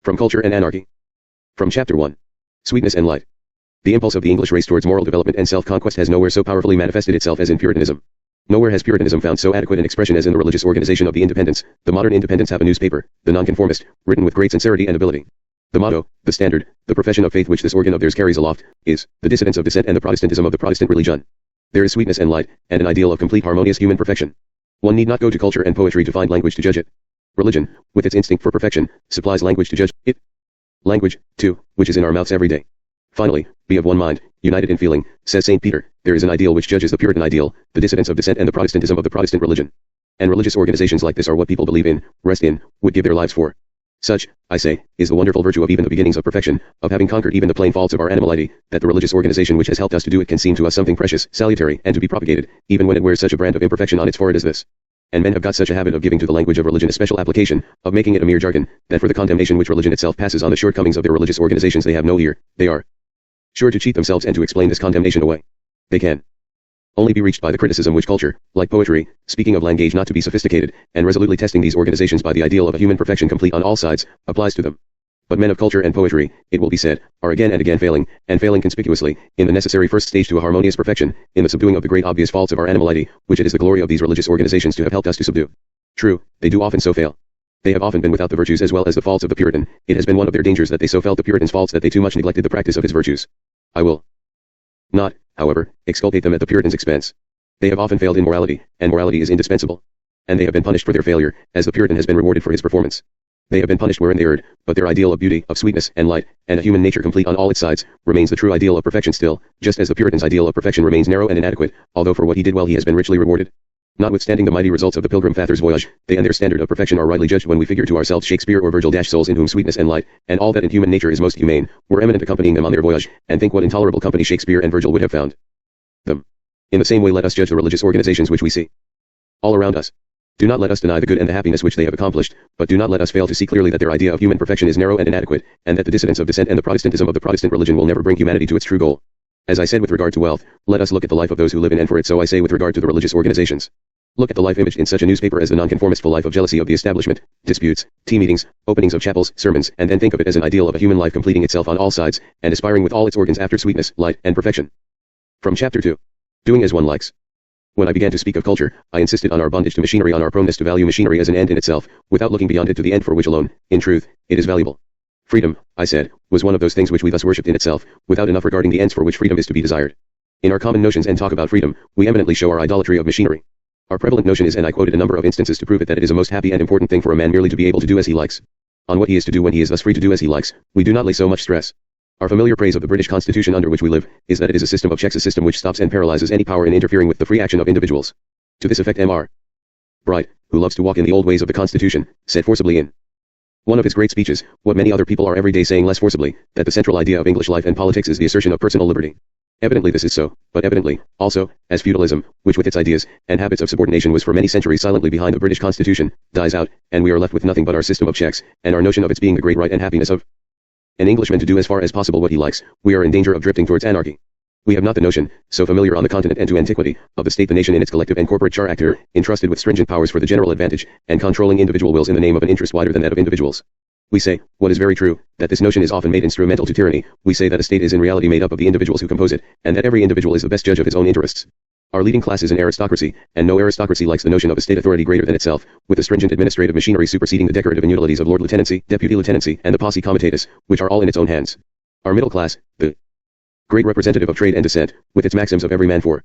From Culture and Anarchy. From Chapter 1. Sweetness and Light. The impulse of the English race towards moral development and self-conquest has nowhere so powerfully manifested itself as in Puritanism. Nowhere has Puritanism found so adequate an expression as in the religious organization of the Independents. The modern Independents have a newspaper, the Nonconformist, written with great sincerity and ability. The motto, the standard, the profession of faith which this organ of theirs carries aloft, is, the dissidence of dissent and the Protestantism of the Protestant religion. There is sweetness and light, and an ideal of complete harmonious human perfection. One need not go to culture and poetry to find language to judge it. Religion, with its instinct for perfection, supplies language to judge it. Language, too, which is in our mouths every day. Finally, be of one mind, united in feeling, says St. Peter, there is an ideal which judges the Puritan ideal, the dissidence of dissent and the Protestantism of the Protestant religion. And religious organizations like this are what people believe in, rest in, would give their lives for. Such, I say, is the wonderful virtue of even the beginnings of perfection, of having conquered even the plain faults of our animality, that the religious organization which has helped us to do it can seem to us something precious, salutary, and to be propagated, even when it wears such a brand of imperfection on its forehead as this. And men have got such a habit of giving to the language of religion a special application, of making it a mere jargon, that for the condemnation which religion itself passes on the shortcomings of their religious organizations they have no ear. They are sure to cheat themselves and to explain this condemnation away. They can only be reached by the criticism which culture, like poetry, speaking of language not to be sophisticated, and resolutely testing these organizations by the ideal of a human perfection complete on all sides, applies to them. But men of culture and poetry, it will be said, are again and again failing, and failing conspicuously, in the necessary first stage to a harmonious perfection, in the subduing of the great obvious faults of our animality, which it is the glory of these religious organizations to have helped us to subdue. True, they do often so fail. They have often been without the virtues as well as the faults of the Puritan. It has been one of their dangers that they so felt the Puritan's faults that they too much neglected the practice of his virtues. I will not, however, exculpate them at the Puritan's expense. They have often failed in morality, and morality is indispensable. And they have been punished for their failure, as the Puritan has been rewarded for his performance. They have been punished wherein they erred, but their ideal of beauty, of sweetness, and light, and a human nature complete on all its sides, remains the true ideal of perfection still, just as the Puritan's ideal of perfection remains narrow and inadequate, although for what he did well he has been richly rewarded. Notwithstanding the mighty results of the Pilgrim Fathers' voyage, they and their standard of perfection are rightly judged when we figure to ourselves Shakespeare or Virgil souls in whom sweetness and light, and all that in human nature is most humane, were eminent accompanying them on their voyage, and think what intolerable company Shakespeare and Virgil would have found them. In the same way let us judge the religious organizations which we see all around us. Do not let us deny the good and the happiness which they have accomplished, but do not let us fail to see clearly that their idea of human perfection is narrow and inadequate, and that the dissidence of dissent and the Protestantism of the Protestant religion will never bring humanity to its true goal. As I said with regard to wealth, let us look at the life of those who live in and for it, so I say with regard to the religious organizations. Look at the life imaged in such a newspaper as the Nonconformist, full life of jealousy of the establishment, disputes, tea meetings, openings of chapels, sermons, and then think of it as an ideal of a human life completing itself on all sides, and aspiring with all its organs after sweetness, light, and perfection. From Chapter 2. Doing as one likes. When I began to speak of culture, I insisted on our bondage to machinery, on our proneness to value machinery as an end in itself, without looking beyond it to the end for which alone, in truth, it is valuable. Freedom, I said, was one of those things which we thus worshipped in itself, without enough regarding the ends for which freedom is to be desired. In our common notions and talk about freedom, we eminently show our idolatry of machinery. Our prevalent notion is, and I quoted a number of instances to prove it, that it is a most happy and important thing for a man merely to be able to do as he likes. On what he is to do when he is thus free to do as he likes, we do not lay so much stress. Our familiar praise of the British Constitution under which we live, is that it is a system of checks, a system which stops and paralyzes any power in interfering with the free action of individuals. To this effect M.R. Bright, who loves to walk in the old ways of the Constitution, said forcibly in one of his great speeches, what many other people are every day saying less forcibly, that the central idea of English life and politics is the assertion of personal liberty. Evidently this is so, but evidently, also, as feudalism, which with its ideas and habits of subordination was for many centuries silently behind the British Constitution, dies out, and we are left with nothing but our system of checks, and our notion of its being the great right and happiness of an Englishman to do as far as possible what he likes, we are in danger of drifting towards anarchy. We have not the notion, so familiar on the continent and to antiquity, of the state, the nation in its collective and corporate character, entrusted with stringent powers for the general advantage, and controlling individual wills in the name of an interest wider than that of individuals. We say, what is very true, that this notion is often made instrumental to tyranny. We say that a state is in reality made up of the individuals who compose it, and that every individual is the best judge of his own interests. Our leading class is an aristocracy, and no aristocracy likes the notion of a state authority greater than itself, with the stringent administrative machinery superseding the decorative inutilities of lord lieutenancy, deputy lieutenancy, and the posse comitatus, which are all in its own hands. Our middle class, the great representative of trade and dissent, with its maxims of every man for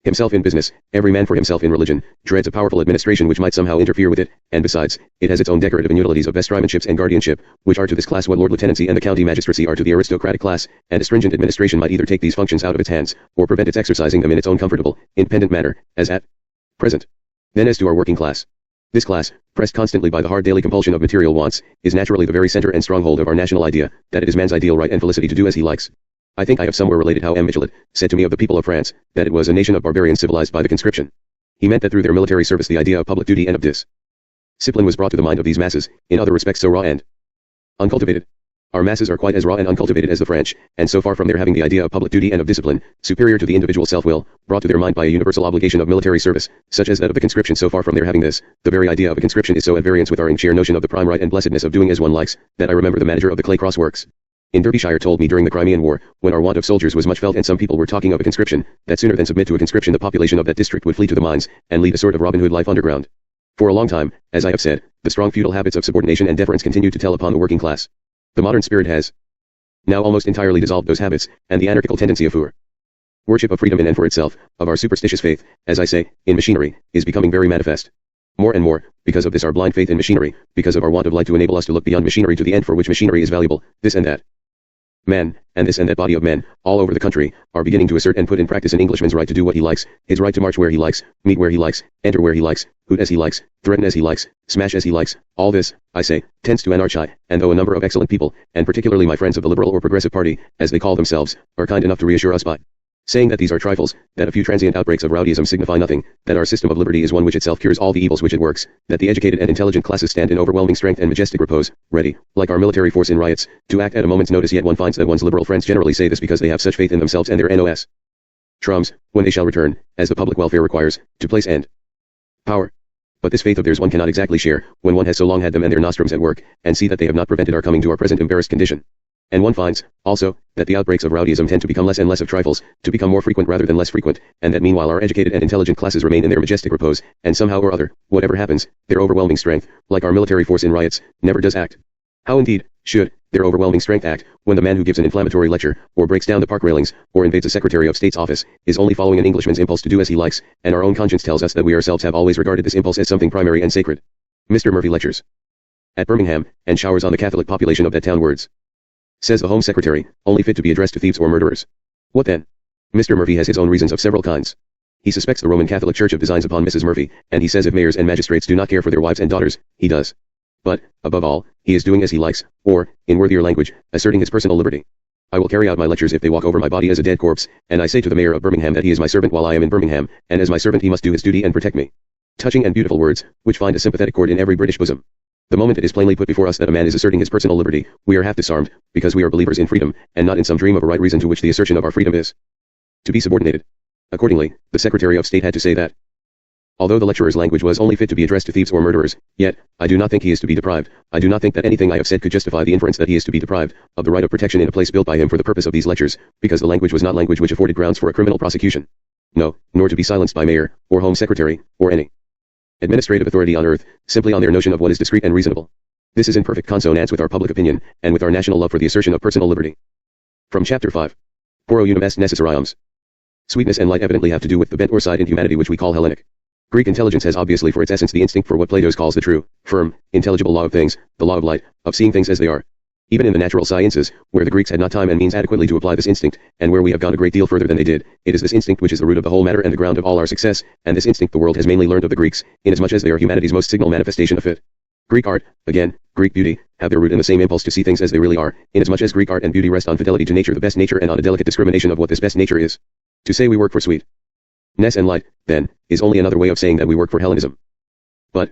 himself in business, every man for himself in religion, dreads a powerful administration which might somehow interfere with it, and besides, it has its own decorative inutilities of vestrymanships and guardianship, which are to this class what lord lieutenancy and the county magistracy are to the aristocratic class, and a stringent administration might either take these functions out of its hands, or prevent its exercising them in its own comfortable, independent manner, as at present. Then as to our working class. This class, pressed constantly by the hard daily compulsion of material wants, is naturally the very center and stronghold of our national idea, that it is man's ideal right and felicity to do as he likes. I think I have somewhere related how M. Michelet said to me of the people of France, that it was a nation of barbarians civilized by the conscription. He meant that through their military service the idea of public duty and of discipline was brought to the mind of these masses, in other respects so raw and uncultivated. Our masses are quite as raw and uncultivated as the French, and so far from their having the idea of public duty and of discipline, superior to the individual self-will, brought to their mind by a universal obligation of military service, such as that of the conscription, so far from their having this, the very idea of a conscription is so at variance with our sheer notion of the prime right and blessedness of doing as one likes, that I remember the manager of the Clay Cross Works in Derbyshire told me during the Crimean War, when our want of soldiers was much felt and some people were talking of a conscription, that sooner than submit to a conscription the population of that district would flee to the mines, and lead a sort of Robin Hood life underground. For a long time, as I have said, the strong feudal habits of subordination and deference continued to tell upon the working class. The modern spirit has now almost entirely dissolved those habits, and the anarchical tendency of worship of freedom in and for itself, of our superstitious faith, as I say, in machinery, is becoming very manifest. More and more, because of this our blind faith in machinery, because of our want of light to enable us to look beyond machinery to the end for which machinery is valuable, this and that man, and this and that body of men, all over the country, are beginning to assert and put in practice an Englishman's right to do what he likes, his right to march where he likes, meet where he likes, enter where he likes, hoot as he likes, threaten as he likes, smash as he likes. All this, I say, tends to anarchy, and though a number of excellent people, and particularly my friends of the Liberal or Progressive Party, as they call themselves, are kind enough to reassure us by saying that these are trifles, that a few transient outbreaks of rowdyism signify nothing, that our system of liberty is one which itself cures all the evils which it works, that the educated and intelligent classes stand in overwhelming strength and majestic repose, ready, like our military force in riots, to act at a moment's notice, yet one finds that one's liberal friends generally say this because they have such faith in themselves and their nos. Trums, when they shall return, as the public welfare requires, to place and power. But this faith of theirs one cannot exactly share, when one has so long had them and their nostrums at work, and see that they have not prevented our coming to our present embarrassed condition. And one finds, also, that the outbreaks of rowdyism tend to become less and less of trifles, to become more frequent rather than less frequent, and that meanwhile our educated and intelligent classes remain in their majestic repose, and somehow or other, whatever happens, their overwhelming strength, like our military force in riots, never does act. How indeed should their overwhelming strength act, when the man who gives an inflammatory lecture, or breaks down the park railings, or invades a Secretary of State's office, is only following an Englishman's impulse to do as he likes, and our own conscience tells us that we ourselves have always regarded this impulse as something primary and sacred. Mr. Murphy lectures at Birmingham, and showers on the Catholic population of that town words, says the Home Secretary, only fit to be addressed to thieves or murderers. What then? Mr. Murphy has his own reasons of several kinds. He suspects the Roman Catholic Church of designs upon Mrs. Murphy, and he says if mayors and magistrates do not care for their wives and daughters, he does. But, above all, he is doing as he likes, or, in worthier language, asserting his personal liberty. I will carry out my lectures if they walk over my body as a dead corpse, and I say to the mayor of Birmingham that he is my servant while I am in Birmingham, and as my servant he must do his duty and protect me. Touching and beautiful words, which find a sympathetic chord in every British bosom. The moment it is plainly put before us that a man is asserting his personal liberty, we are half disarmed, because we are believers in freedom, and not in some dream of a right reason to which the assertion of our freedom is to be subordinated. Accordingly, the Secretary of State had to say that, although the lecturer's language was only fit to be addressed to thieves or murderers, yet, I do not think he is to be deprived, I do not think that anything I have said could justify the inference that he is to be deprived of the right of protection in a place built by him for the purpose of these lectures, because the language was not language which afforded grounds for a criminal prosecution. No, nor to be silenced by mayor, or Home Secretary, or any administrative authority on earth, simply on their notion of what is discreet and reasonable. This is in perfect consonance with our public opinion, and with our national love for the assertion of personal liberty. From Chapter 5. Poro unum est necessarium. Sweetness and light evidently have to do with the bent or side in humanity which we call Hellenic. Greek intelligence has obviously for its essence the instinct for what Plato calls the true, firm, intelligible law of things, the law of light, of seeing things as they are. Even in the natural sciences, where the Greeks had not time and means adequately to apply this instinct, and where we have gone a great deal further than they did, it is this instinct which is the root of the whole matter and the ground of all our success, and this instinct the world has mainly learned of the Greeks, inasmuch as they are humanity's most signal manifestation of it. Greek art, again, Greek beauty, have their root in the same impulse to see things as they really are, inasmuch as Greek art and beauty rest on fidelity to nature, the best nature, and on a delicate discrimination of what this best nature is. To say we work for sweetness and light, then, is only another way of saying that we work for Hellenism. But,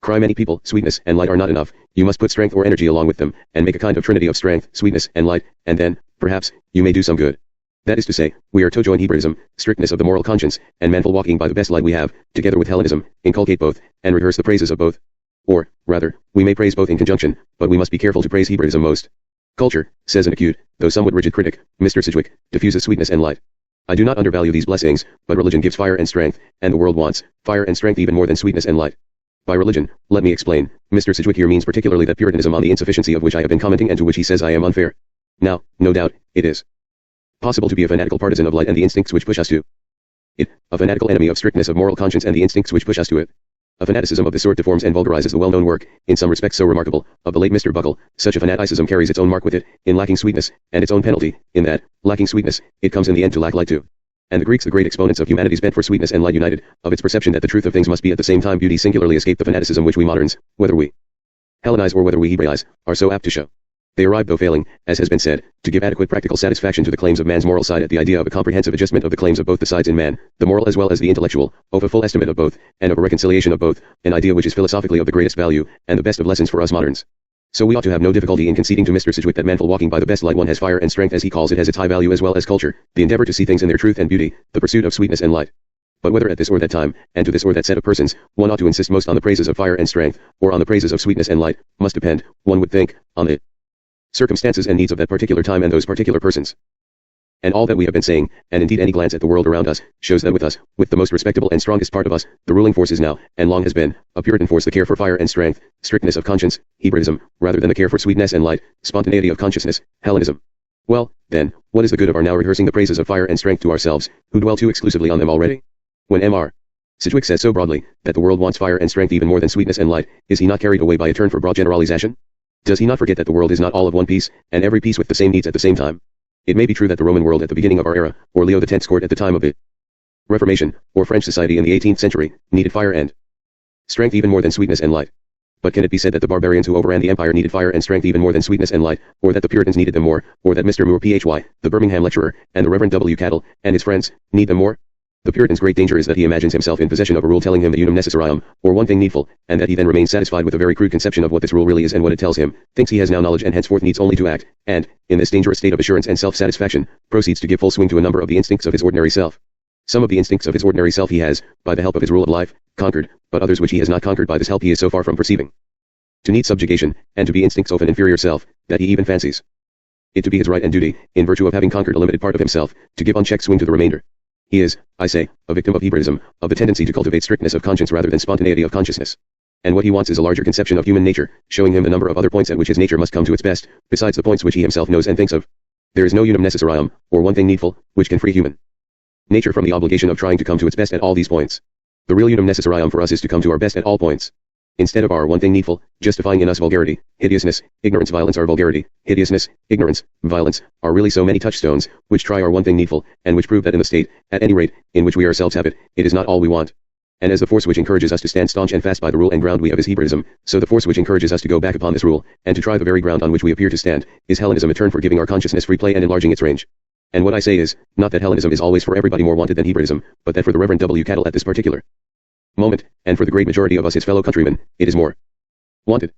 cry many people, sweetness and light are not enough, you must put strength or energy along with them, and make a kind of trinity of strength, sweetness, and light, and then, perhaps, you may do some good. That is to say, we are to join Hebraism, strictness of the moral conscience, and manful walking by the best light we have, together with Hellenism, inculcate both, and rehearse the praises of both. Or, rather, we may praise both in conjunction, but we must be careful to praise Hebraism most. Culture, says an acute, though somewhat rigid critic, Mr. Sidgwick, diffuses sweetness and light. I do not undervalue these blessings, but religion gives fire and strength, and the world wants fire and strength even more than sweetness and light. By religion, let me explain, Mr. Sidgwick here means particularly that Puritanism on the insufficiency of which I have been commenting and to which he says I am unfair. Now, no doubt, it is possible to be a fanatical partisan of light and the instincts which push us to it, a fanatical enemy of strictness of moral conscience and the instincts which push us to it. A fanaticism of this sort deforms and vulgarizes the well-known work, in some respects so remarkable, of the late Mr. Buckle. Such a fanaticism carries its own mark with it, in lacking sweetness, and its own penalty, in that, lacking sweetness, it comes in the end to lack light too. And the Greeks, the great exponents of humanity's bent for sweetness and light united, of its perception that the truth of things must be at the same time beauty singularly escape the fanaticism which we moderns, whether we Hellenize or whether we Hebraize, are so apt to show. They arrived, though failing, as has been said, to give adequate practical satisfaction to the claims of man's moral side at the idea of a comprehensive adjustment of the claims of both the sides in man, the moral as well as the intellectual, of a full estimate of both, and of a reconciliation of both, an idea which is philosophically of the greatest value, and the best of lessons for us moderns. So we ought to have no difficulty in conceding to Mr. Sidgwick that manful walking by the best light one has fire and strength as he calls it has its high value as well as culture, the endeavor to see things in their truth and beauty, the pursuit of sweetness and light. But whether at this or that time, and to this or that set of persons, one ought to insist most on the praises of fire and strength, or on the praises of sweetness and light, must depend, one would think, on the circumstances and needs of that particular time and those particular persons. And all that we have been saying, and indeed any glance at the world around us, shows that with us, with the most respectable and strongest part of us, the ruling force is now, and long has been, a Puritan force, the care for fire and strength, strictness of conscience, Hebraism, rather than the care for sweetness and light, spontaneity of consciousness, Hellenism. Well, then, what is the good of our now rehearsing the praises of fire and strength to ourselves, who dwell too exclusively on them already? When Mr. Sidgwick says so broadly, that the world wants fire and strength even more than sweetness and light, is he not carried away by a turn for broad generalization? Does he not forget that the world is not all of one piece, and every piece with the same needs at the same time? It may be true that the Roman world at the beginning of our era, or Leo X's court at the time of the Reformation, or French society in the 18th century, needed fire and strength even more than sweetness and light. But can it be said that the barbarians who overran the empire needed fire and strength even more than sweetness and light, or that the Puritans needed them more, or that Mr. Moore Phy, the Birmingham lecturer, and the Reverend W. Cattle, and his friends, need them more? The Puritan's great danger is that he imagines himself in possession of a rule telling him the unum necessarium, or one thing needful, and that he then remains satisfied with a very crude conception of what this rule really is and what it tells him, thinks he has now knowledge and henceforth needs only to act, and, in this dangerous state of assurance and self-satisfaction, proceeds to give full swing to a number of the instincts of his ordinary self. Some of the instincts of his ordinary self he has, by the help of his rule of life, conquered, but others which he has not conquered by this help he is so far from perceiving to need subjugation, and to be instincts of an inferior self, that he even fancies it to be his right and duty, in virtue of having conquered a limited part of himself, to give unchecked swing to the remainder. He is, I say, a victim of Hebraism, of the tendency to cultivate strictness of conscience rather than spontaneity of consciousness. And what he wants is a larger conception of human nature, showing him the number of other points at which his nature must come to its best, besides the points which he himself knows and thinks of. There is no unum necessarium, or one thing needful, which can free human nature from the obligation of trying to come to its best at all these points. The real unum necessarium for us is to come to our best at all points. Instead of our one thing needful, justifying in us vulgarity, hideousness, ignorance, violence. Our vulgarity, hideousness, ignorance, violence, are really so many touchstones, which try our one thing needful, and which prove that in the state, at any rate, in which we ourselves have it, it is not all we want. And as the force which encourages us to stand staunch and fast by the rule and ground we have is Hebraism, so the force which encourages us to go back upon this rule, and to try the very ground on which we appear to stand, is Hellenism, a turn for giving our consciousness free play and enlarging its range. And what I say is, not that Hellenism is always for everybody more wanted than Hebraism, but that for the Reverend W. Cattle at this particular moment, and for the great majority of us its fellow countrymen, it is more wanted.